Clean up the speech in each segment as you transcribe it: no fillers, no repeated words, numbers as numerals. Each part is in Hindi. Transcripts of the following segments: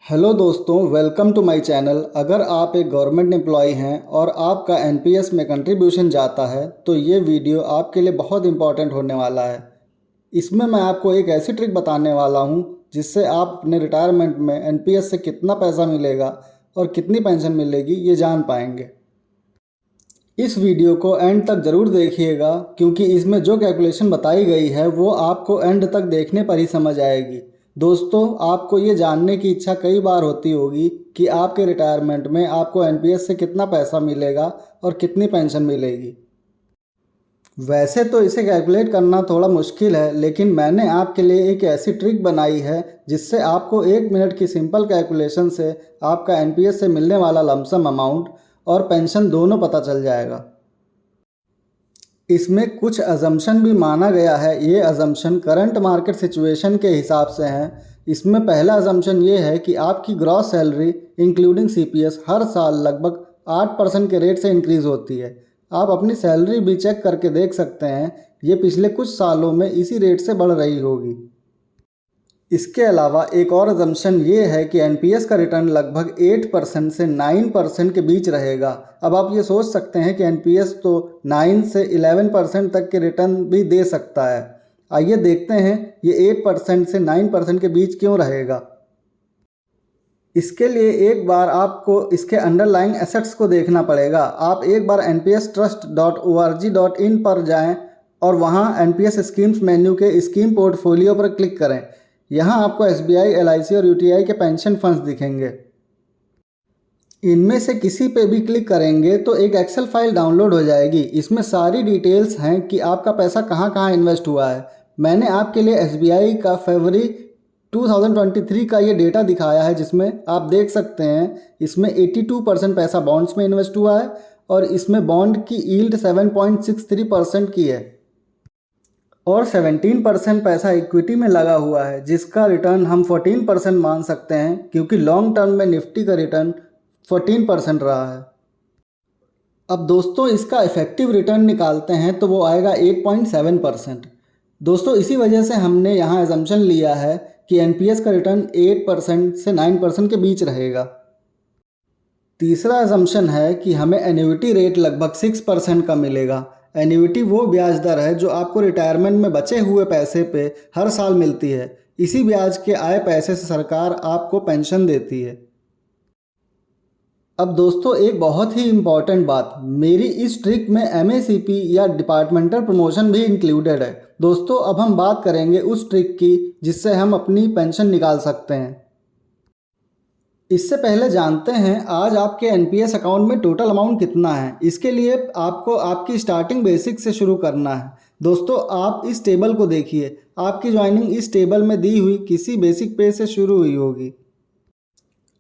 हेलो दोस्तों, वेलकम टू माय चैनल। अगर आप एक गवर्नमेंट एम्प्लॉय हैं और आपका एनपीएस में कंट्रीब्यूशन जाता है तो ये वीडियो आपके लिए बहुत इंपॉर्टेंट होने वाला है। इसमें मैं आपको एक ऐसी ट्रिक बताने वाला हूँ जिससे आप अपने रिटायरमेंट में एनपीएस से कितना पैसा मिलेगा और कितनी पेंशन मिलेगी ये जान पाएंगे। इस वीडियो को एंड तक ज़रूर देखिएगा क्योंकि इसमें जो कैलकुलेशन बताई गई है वो आपको एंड तक देखने पर ही समझ आएगी। दोस्तों, आपको ये जानने की इच्छा कई बार होती होगी कि आपके रिटायरमेंट में आपको एनपीएस से कितना पैसा मिलेगा और कितनी पेंशन मिलेगी। वैसे तो इसे कैलकुलेट करना थोड़ा मुश्किल है, लेकिन मैंने आपके लिए एक ऐसी ट्रिक बनाई है जिससे आपको 1 मिनट की सिंपल कैलकुलेशन से आपका एनपीएस से मिलने वाला लमसम अमाउंट और पेंशन दोनों पता चल जाएगा। इसमें कुछ अजम्पशन भी माना गया है। ये अजम्पशन करंट मार्केट सिचुएशन के हिसाब से हैं। इसमें पहला अजम्पशन ये है कि आपकी ग्रॉस सैलरी इंक्लूडिंग सीपीएस हर साल लगभग 8% के रेट से इंक्रीज़ होती है। आप अपनी सैलरी भी चेक करके देख सकते हैं, ये पिछले कुछ सालों में इसी रेट से बढ़ रही होगी। इसके अलावा एक और अजम्पशन ये है कि एनपीएस का रिटर्न लगभग 8% से 9% के बीच रहेगा। अब आप ये सोच सकते हैं कि एनपीएस तो 9 से 11% तक के रिटर्न भी दे सकता है। आइए देखते हैं ये 8% से 9% के बीच क्यों रहेगा। इसके लिए एक बार आपको इसके अंडरलाइंग एसेट्स को देखना पड़ेगा। आप एक बार npstrust.org.in पर जाएं और वहां एनपीएस स्कीम्स मेन्यू के स्कीम पोर्टफोलियो पर क्लिक करें। यहाँ आपको एसबीआई, एलआईसी और यूटीआई के पेंशन फंड्स दिखेंगे। इनमें से किसी पे भी क्लिक करेंगे तो एक एक्सेल फाइल डाउनलोड हो जाएगी। इसमें सारी डिटेल्स हैं कि आपका पैसा कहाँ कहाँ इन्वेस्ट हुआ है। मैंने आपके लिए एसबीआई का फरवरी 2023 का ये डेटा दिखाया है, जिसमें आप देख सकते हैं इसमें 82% पैसा बॉन्ड्स में इन्वेस्ट हुआ है और इसमें बॉन्ड की यील्ड 7.63% की है और 17% पैसा इक्विटी में लगा हुआ है, जिसका रिटर्न हम 14% मान सकते हैं क्योंकि लॉन्ग टर्म में निफ्टी का रिटर्न 14% रहा है। अब दोस्तों, इसका इफेक्टिव रिटर्न निकालते हैं तो वो आएगा 8.7%। दोस्तों, इसी वजह से हमने यहाँ एजम्पशन लिया है कि एनपीएस का रिटर्न 8% से 9% के बीच रहेगा। तीसरा एजम्पशन है कि हमें एन्युइटी रेट लगभग 6% का मिलेगा। एन्युइटी वो ब्याज दर है जो आपको रिटायरमेंट में बचे हुए पैसे पे हर साल मिलती है। इसी ब्याज के आए पैसे से सरकार आपको पेंशन देती है। अब दोस्तों, एक बहुत ही इम्पॉर्टेंट बात, मेरी इस ट्रिक में एमएसीपी या डिपार्टमेंटल प्रमोशन भी इंक्लूडेड है। दोस्तों, अब हम बात करेंगे उस ट्रिक की जिससे हम अपनी पेंशन निकाल सकते हैं। इससे पहले जानते हैं आज आपके एनपीएस अकाउंट में टोटल अमाउंट कितना है। इसके लिए आपको आपकी स्टार्टिंग बेसिक से शुरू करना है। दोस्तों, आप इस टेबल को देखिए। आपकी ज्वाइनिंग इस टेबल में दी हुई किसी बेसिक पे से शुरू हुई होगी।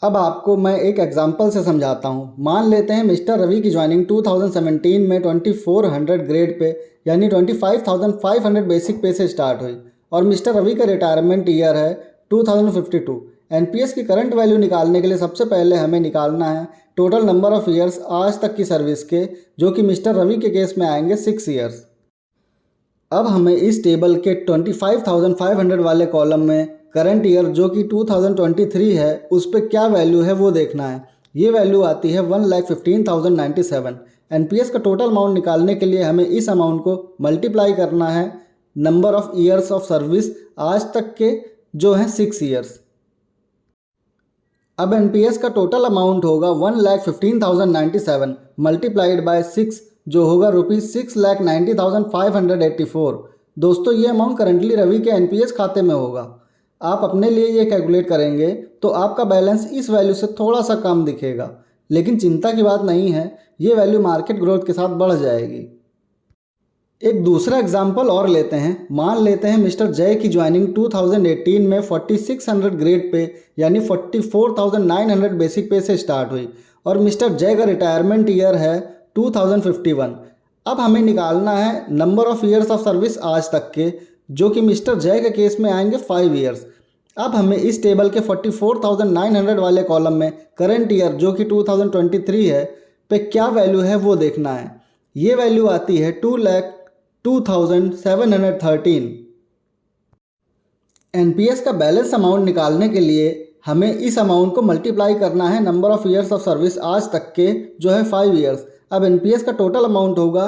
अब आपको मैं एक एग्जांपल से समझाता हूँ। मान लेते हैं मिस्टर रवि की ज्वाइनिंग 2017 में 2400 ग्रेड पे यानी 25,500 बेसिक पे से स्टार्ट हुई और मिस्टर रवि का रिटायरमेंट ईयर है 2052। एनपीएस की करंट वैल्यू निकालने के लिए सबसे पहले हमें निकालना है टोटल नंबर ऑफ़ ईयर्स आज तक की सर्विस के, जो कि मिस्टर रवि के केस में आएंगे 6 ईयर्स। अब हमें इस टेबल के 25,500 वाले कॉलम में करंट ईयर जो कि 2023 है उस पर क्या वैल्यू है वो देखना है। ये वैल्यू आती है 1,15,097। एनपीएस का टोटल अमाउंट निकालने के लिए हमें इस अमाउंट को मल्टीप्लाई करना है number of years of service आज तक के, जो हैं 6 ईयर्स। अब एनपीएस का टोटल अमाउंट होगा 1,15,097 मल्टीप्लाइड बाय 6, जो होगा ₹6,90,584। दोस्तों, ये अमाउंट करंटली रवि के एनपीएस खाते में होगा। आप अपने लिए ये कैलकुलेट करेंगे तो आपका बैलेंस इस वैल्यू से थोड़ा सा कम दिखेगा, लेकिन चिंता की बात नहीं है, ये वैल्यू मार्केट ग्रोथ के साथ बढ़ जाएगी। एक दूसरा एग्जाम्पल और लेते हैं। मान लेते हैं मिस्टर जय की ज्वाइनिंग 2018 में 4600 ग्रेड पे यानी 44,900 बेसिक पे से स्टार्ट हुई और मिस्टर जय का रिटायरमेंट ईयर है 2051। अब हमें निकालना है number of years of service आज तक के, जो कि मिस्टर जय के केस में आएंगे 5 ईयर्स। अब हमें इस टेबल के 44,900 वाले कॉलम में करंट ईयर जो कि 2023 है पे क्या वैल्यू है वो देखना है। ये वैल्यू आती है 2,02,713। एनपीएस का बैलेंस अमाउंट निकालने के लिए हमें इस अमाउंट को मल्टीप्लाई करना है number of years of service आज तक के, जो है 5 ईयर्स। अब एनपीएस का टोटल अमाउंट होगा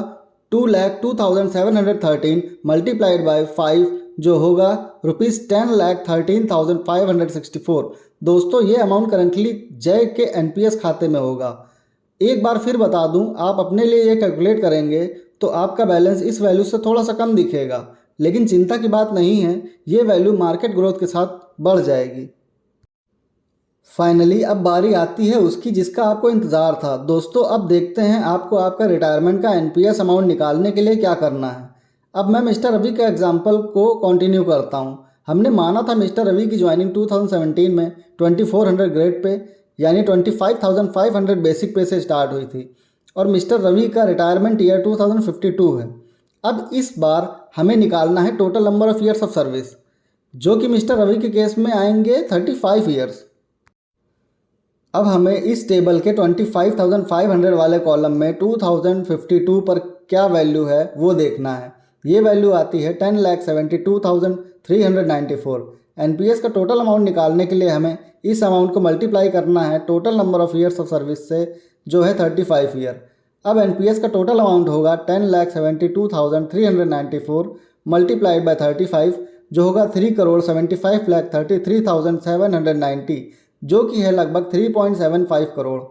2,02,713 मल्टीप्लाइड बाय 5, जो होगा ₹10,13,564। दोस्तों ये अमाउंट करंटली जय के एनपीएस खाते में होगा। एक बार फिर बता दूं, आप अपने लिए ये कैलकुलेट करेंगे तो आपका बैलेंस इस वैल्यू से थोड़ा सा कम दिखेगा, लेकिन चिंता की बात नहीं है, ये वैल्यू मार्केट ग्रोथ के साथ बढ़ जाएगी। फाइनली अब बारी आती है उसकी जिसका आपको इंतज़ार था। दोस्तों अब देखते हैं आपको आपका रिटायरमेंट का एनपीएस अमाउंट निकालने के लिए क्या करना है। अब मैं मिस्टर रवि के एग्जाम्पल को कंटिन्यू करता हूं। हमने माना था मिस्टर रवि की ज्वाइनिंग 2017 में 2400 ग्रेड पे यानी 25,500 बेसिक पे से स्टार्ट हुई थी और मिस्टर रवि का रिटायरमेंट ईयर 2052 है। अब इस बार हमें निकालना है total number of years of service, जो कि मिस्टर रवि के केस में आएंगे 35 ईयर्स। अब हमें इस टेबल के 25,500 वाले कॉलम में 2052 पर क्या वैल्यू है वो देखना है। ये वैल्यू आती है 10,72,394। एनपीएस का टोटल अमाउंट निकालने के लिए हमें इस अमाउंट को मल्टीप्लाई करना है total number of years of service से, जो है 35 ईयर। अब एनपीएस का टोटल अमाउंट होगा 10,72,394 मल्टीप्लाइड बाय 35, जो होगा 3,75,33,790, जो कि है लगभग 3.75 करोड़।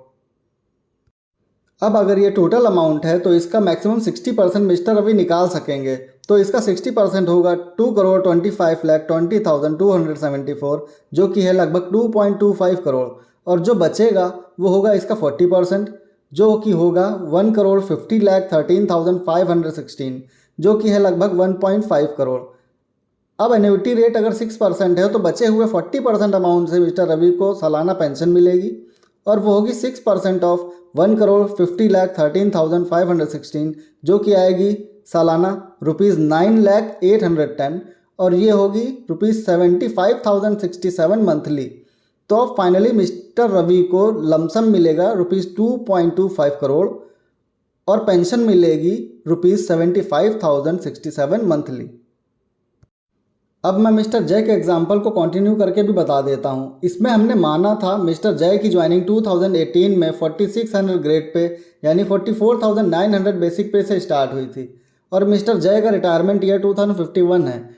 अब अगर ये टोटल अमाउंट है तो इसका मैक्सिमम 60% मिस्टर रवि निकाल सकेंगे, तो इसका 60% होगा 2,25,20,274, जो कि है लगभग 2.25 करोड़। और जो बचेगा वो होगा इसका 40%, जो कि होगा 1,50,13,516, जो कि है लगभग 1.5 करोड़। अब एन्युटी रेट अगर 6% है तो बचे हुए 40% अमाउंट से मिस्टर रवि को सालाना पेंशन मिलेगी और वो होगी 6% ऑफ 1,50,13,516, जो कि आएगी सालाना ₹9,08,10 और ये होगी ₹75,067 मंथली। तो अब फाइनली मिस्टर रवि को लमसम मिलेगा ₹2.25 करोड़ और पेंशन मिलेगी ₹75,067 मंथली। अब मैं मिस्टर जय के एग्जाम्पल को कंटिन्यू करके भी बता देता हूँ। इसमें हमने माना था मिस्टर जय की ज्वाइनिंग 2018 में 4600 ग्रेड पे यानी 44,900 बेसिक पे से स्टार्ट हुई थी और मिस्टर जय का रिटायरमेंट ईयर 2051 है।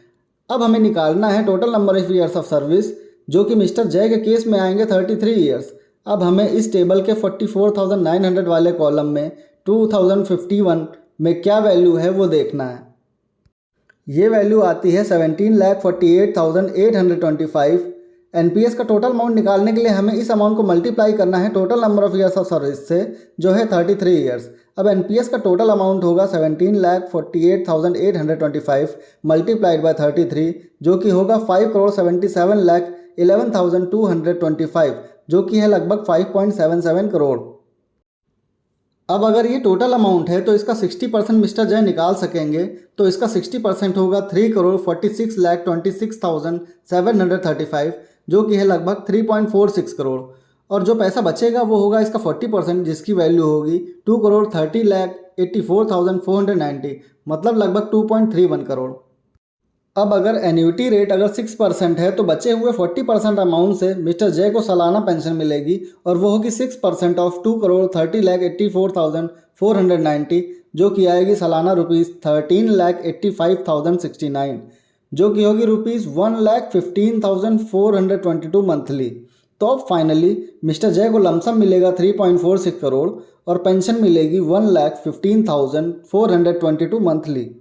अब हमें निकालना है total number of years of service, जो कि मिस्टर जय के केस में आएंगे 33 ईयर्स। अब हमें इस टेबल के 44,900 वाले कॉलम में 2051 में क्या वैल्यू है वो देखना है। ये वैल्यू आती है 17,48,825। एनपीएस का टोटल अमाउंट निकालने के लिए हमें इस अमाउंट को मल्टीप्लाई करना है total number of years of service से, जो है 33 ईयर्स। अब एनपीएस का टोटल अमाउंट होगा 17,48,825 मल्टीप्लाइड बाय 33, जो कि होगा 5,77,11,225, जो कि है लगभग 5.77 करोड़। अब अगर ये टोटल अमाउंट है तो इसका 60% मिस्टर जय निकाल सकेंगे, तो इसका 60% होगा 3,46,26,735, जो कि है लगभग 3.46 करोड़। और जो पैसा बचेगा वो होगा इसका 40%, जिसकी वैल्यू होगी 2,30,84,490, मतलब लगभग 2.31 करोड़। अब अगर एन्युटी रेट अगर 6% है तो बचे हुए 40% अमाउंट से मिस्टर जय को सालाना पेंशन मिलेगी और वो होगी 6% ऑफ 2,30,84,490, जो कि आएगी सालाना ₹13,85,069, जो कि होगी ₹1,15,422 मंथली। तो अब फाइनली मिस्टर जय को लमसम मिलेगा 3.46 करोड़ और पेंशन मिलेगी 1,15,422 मंथली।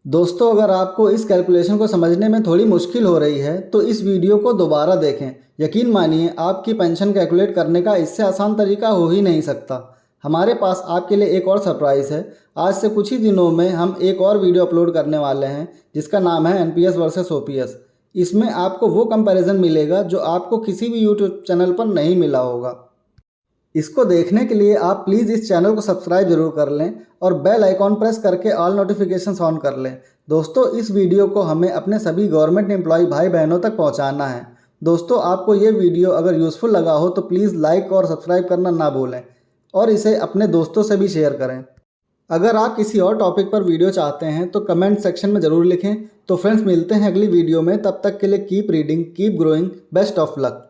दोस्तों अगर आपको इस कैलकुलेशन को समझने में थोड़ी मुश्किल हो रही है तो इस वीडियो को दोबारा देखें। यकीन मानिए आपकी पेंशन कैलकुलेट करने का इससे आसान तरीका हो ही नहीं सकता। हमारे पास आपके लिए एक और सरप्राइज़ है। आज से कुछ ही दिनों में हम एक और वीडियो अपलोड करने वाले हैं जिसका नाम है एनपीएस वर्सेस ओपीएस। इसमें आपको वो कंपैरिजन मिलेगा जो आपको किसी भी यूट्यूब चैनल पर नहीं मिला होगा। इसको देखने के लिए आप प्लीज़ इस चैनल को सब्सक्राइब जरूर कर लें और बेल आइकॉन प्रेस करके ऑल नोटिफिकेशंस ऑन कर लें। दोस्तों इस वीडियो को हमें अपने सभी गवर्नमेंट एम्प्लॉय भाई बहनों तक पहुंचाना है। दोस्तों आपको ये वीडियो अगर यूज़फुल लगा हो तो प्लीज़ लाइक और सब्सक्राइब करना ना भूलें और इसे अपने दोस्तों से भी शेयर करें। अगर आप किसी और टॉपिक पर वीडियो चाहते हैं तो कमेंट सेक्शन में ज़रूर लिखें। तो फ्रेंड्स, मिलते हैं अगली वीडियो में। तब तक के लिए keep reading, keep growing, best of luck.